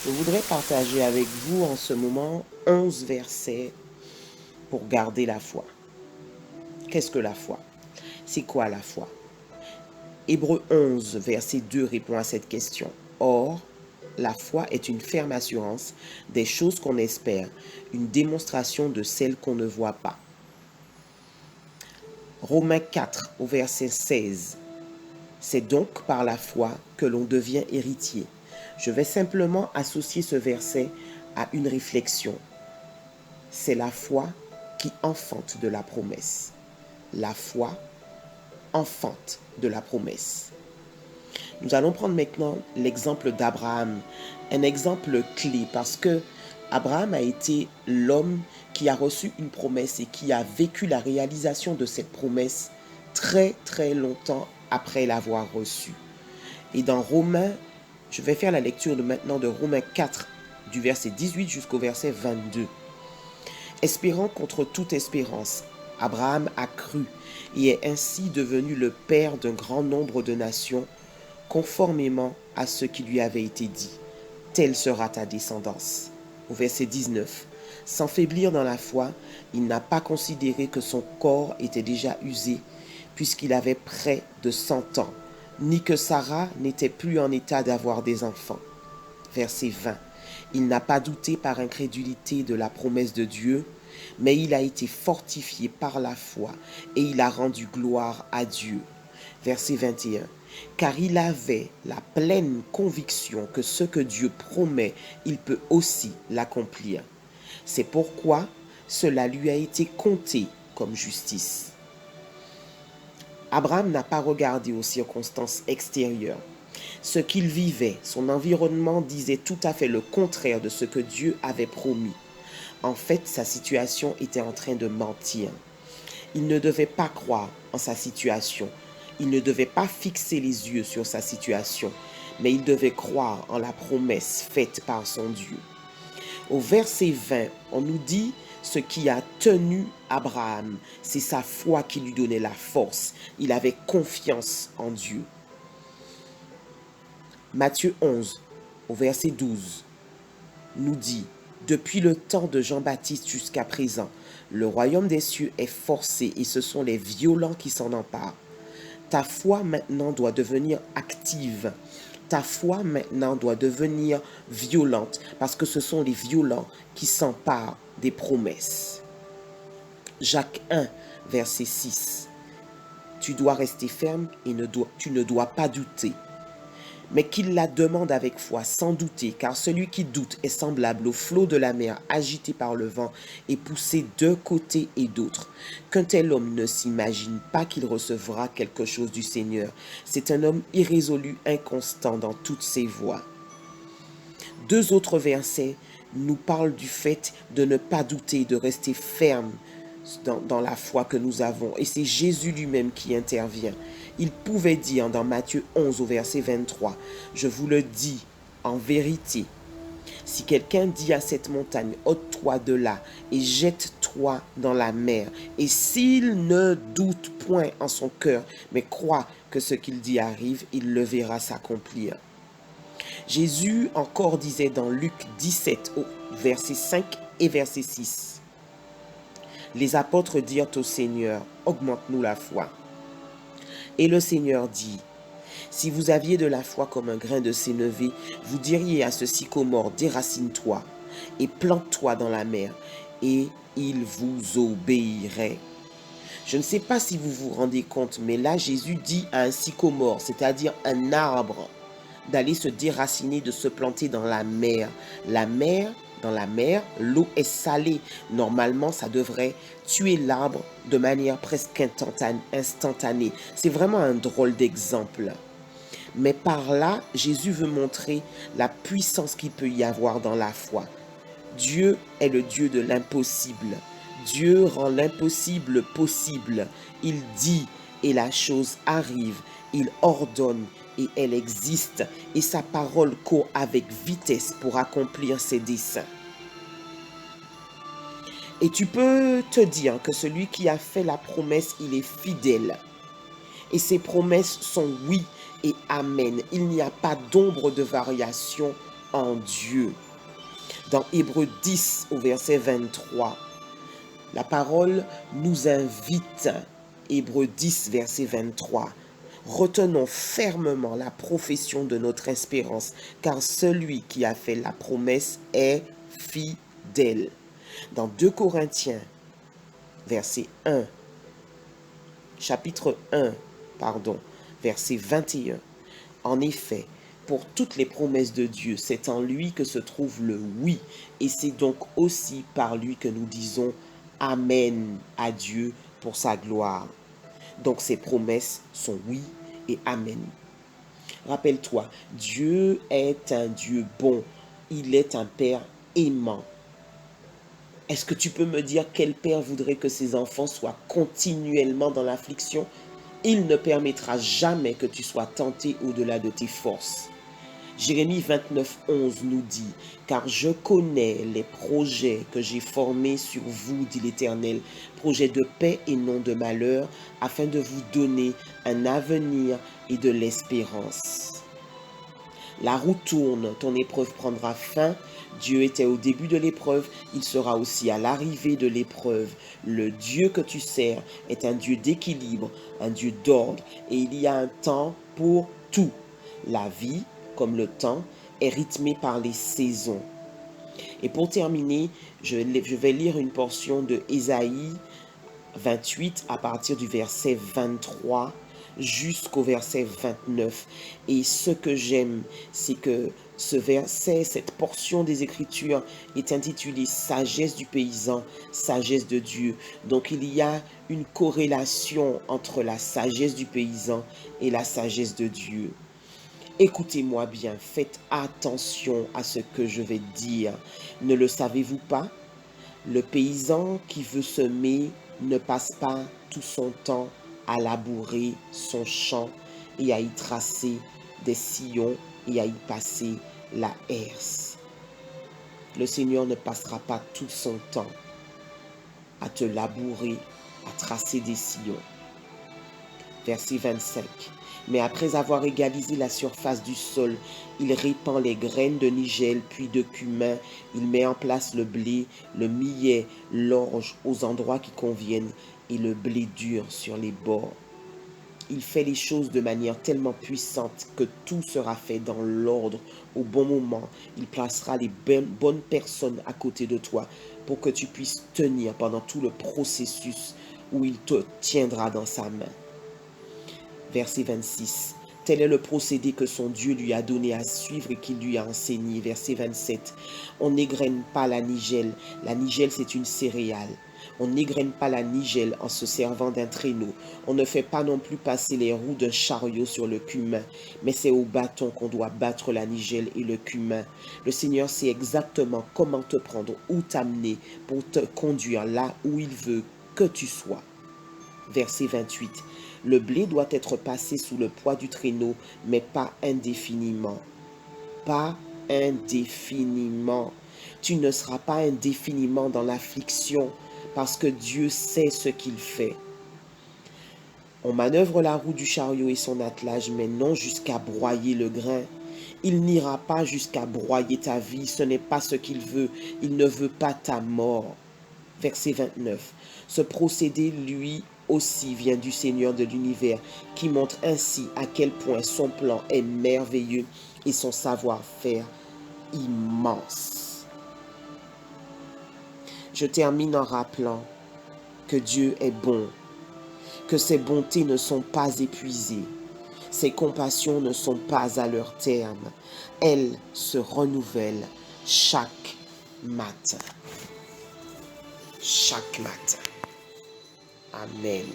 Je voudrais partager avec vous en ce moment 11 versets pour garder la foi. Qu'est-ce que la foi? C'est quoi la foi? Hébreux 11, verset 2 répond à cette question. Or, la foi est une ferme assurance des choses qu'on espère, une démonstration de celles qu'on ne voit pas. Romains 4, au verset 16. C'est donc par la foi que l'on devient héritier. Je vais simplement associer ce verset à une réflexion. C'est la foi qui enfante de la promesse. La foi enfante de la promesse. Nous allons prendre maintenant l'exemple d'Abraham, un exemple clé parce que Abraham a été l'homme qui a reçu une promesse et qui a vécu la réalisation de cette promesse très très longtemps après l'avoir reçue. Et dans Romains, je vais faire la lecture maintenant de Romains 4 du verset 18 jusqu'au verset 22. Espérant contre toute espérance, Abraham a cru et est ainsi devenu le père d'un grand nombre de nations, conformément à ce qui lui avait été dit. Telle sera ta descendance. Au verset 19. Sans faiblir dans la foi, il n'a pas considéré que son corps était déjà usé, puisqu'il avait près de 100 ans, ni que Sarah n'était plus en état d'avoir des enfants. Verset 20. Il n'a pas douté par incrédulité de la promesse de Dieu, mais il a été fortifié par la foi et il a rendu gloire à Dieu. Verset 21. Car il avait la pleine conviction que ce que Dieu promet, il peut aussi l'accomplir. C'est pourquoi cela lui a été compté comme justice. Abraham n'a pas regardé aux circonstances extérieures. Ce qu'il vivait, son environnement disait tout à fait le contraire de ce que Dieu avait promis. En fait, sa situation était en train de mentir. Il ne devait pas croire en sa situation. Il ne devait pas fixer les yeux sur sa situation, mais il devait croire en la promesse faite par son Dieu. Au verset 20, on nous dit ce qui a tenu Abraham. C'est sa foi qui lui donnait la force. Il avait confiance en Dieu. Matthieu 11, au verset 12, nous dit « Depuis le temps de Jean-Baptiste jusqu'à présent, le royaume des cieux est forcé et ce sont les violents qui s'en emparent. Ta foi maintenant doit devenir active. Ta foi maintenant doit devenir violente parce que ce sont les violents qui s'emparent des promesses. » Jacques 1, verset 6. Tu dois rester ferme et tu ne dois pas douter. Mais qu'il la demande avec foi, sans douter, car celui qui doute est semblable au flot de la mer agité par le vent et poussé d'un côté et d'autre. Qu'un tel homme ne s'imagine pas qu'il recevra quelque chose du Seigneur. C'est un homme irrésolu, inconstant dans toutes ses voies. Deux autres versets nous parlent du fait de ne pas douter, de rester ferme dans la foi que nous avons. Et c'est Jésus lui-même qui intervient. Il pouvait dire dans Matthieu 11 au verset 23, « Je vous le dis en vérité, si quelqu'un dit à cette montagne, ôte-toi de là et jette-toi dans la mer, et s'il ne doute point en son cœur, mais croit que ce qu'il dit arrive, il le verra s'accomplir. » Jésus encore disait dans Luc 17, au verset 5 et verset 6, « Les apôtres dirent au Seigneur, augmente-nous la foi. Et le Seigneur dit, si vous aviez de la foi comme un grain de sénévé, vous diriez à ce sycomore, déracine-toi et plante-toi dans la mer, et il vous obéirait. » Je ne sais pas si vous vous rendez compte, mais là Jésus dit à un sycomore, c'est-à-dire un arbre, d'aller se déraciner, de se planter dans la mer. Dans la mer, l'eau est salée. Normalement, ça devrait tuer l'arbre de manière presque instantanée. C'est vraiment un drôle d'exemple. Mais par là, Jésus veut montrer la puissance qu'il peut y avoir dans la foi. Dieu est le Dieu de l'impossible. Dieu rend l'impossible possible. Il dit et la chose arrive. Il ordonne et elle existe. Et sa parole court avec vitesse pour accomplir ses desseins. Et tu peux te dire que celui qui a fait la promesse, il est fidèle. Et ses promesses sont oui et amen. Il n'y a pas d'ombre de variation en Dieu. Dans Hébreux 10 au verset 23, la parole nous invite, Hébreux 10 verset 23, retenons fermement la profession de notre espérance, car celui qui a fait la promesse est fidèle. Dans 2 Corinthiens, verset 1, chapitre 1, verset 21, en effet, pour toutes les promesses de Dieu, c'est en lui que se trouve le oui, et c'est donc aussi par lui que nous disons Amen à Dieu pour sa gloire. Donc ces promesses sont oui et Amen. Rappelle-toi, Dieu est un Dieu bon, il est un Père aimant. Est-ce que tu peux me dire quel père voudrait que ses enfants soient continuellement dans l'affliction? Il ne permettra jamais que tu sois tenté au-delà de tes forces. Jérémie 29, 11 nous dit, « Car je connais les projets que j'ai formés sur vous, dit l'Éternel, projets de paix et non de malheur, afin de vous donner un avenir et de l'espérance. » La roue tourne, ton épreuve prendra fin. Dieu était au début de l'épreuve, il sera aussi à l'arrivée de l'épreuve. Le Dieu que tu sers est un Dieu d'équilibre, un Dieu d'ordre, et il y a un temps pour tout. La vie, comme le temps, est rythmée par les saisons. Et pour terminer, je vais lire une portion de Ésaïe 28 à partir du verset 23 jusqu'au verset 29. Et ce que j'aime, c'est que ce verset, cette portion des Écritures est intitulée « Sagesse du paysan, sagesse de Dieu ». Donc il y a une corrélation entre la sagesse du paysan et la sagesse de Dieu. Écoutez-moi bien, faites attention à ce que je vais dire. Ne le savez-vous pas? Le paysan qui veut semer ne passe pas tout son temps à labourer son champ et à y tracer des sillons et à y passer la herse. Le Seigneur ne passera pas tout son temps à te labourer, à tracer des sillons. Verset 25. Mais après avoir égalisé la surface du sol, il répand les graines de nigel puis de cumin, il met en place le blé, le millet, l'orge aux endroits qui conviennent et le blé dur sur les bords. Il fait les choses de manière tellement puissante que tout sera fait dans l'ordre au bon moment. Il placera les bonnes personnes à côté de toi pour que tu puisses tenir pendant tout le processus où il te tiendra dans sa main. Verset 26. Tel est le procédé que son Dieu lui a donné à suivre et qu'il lui a enseigné. Verset 27. On n'égrène pas la nigelle. La nigelle, c'est une céréale. On n'égrène pas la nigelle en se servant d'un traîneau. On ne fait pas non plus passer les roues d'un chariot sur le cumin. Mais c'est au bâton qu'on doit battre la nigelle et le cumin. Le Seigneur sait exactement comment te prendre ou t'amener pour te conduire là où il veut que tu sois. Verset 28. Le blé doit être passé sous le poids du traîneau, mais pas indéfiniment. Pas indéfiniment. Tu ne seras pas indéfiniment dans l'affliction parce que Dieu sait ce qu'il fait. On manœuvre la roue du chariot et son attelage, mais non jusqu'à broyer le grain. Il n'ira pas jusqu'à broyer ta vie, ce n'est pas ce qu'il veut. Il ne veut pas ta mort. Verset 29. Ce procédé, lui aussi, vient du Seigneur de l'univers, qui montre ainsi à quel point son plan est merveilleux et son savoir-faire immense. Je termine en rappelant que Dieu est bon, que ses bontés ne sont pas épuisées, ses compassions ne sont pas à leur terme. Elles se renouvellent chaque matin. Chaque matin. Amen.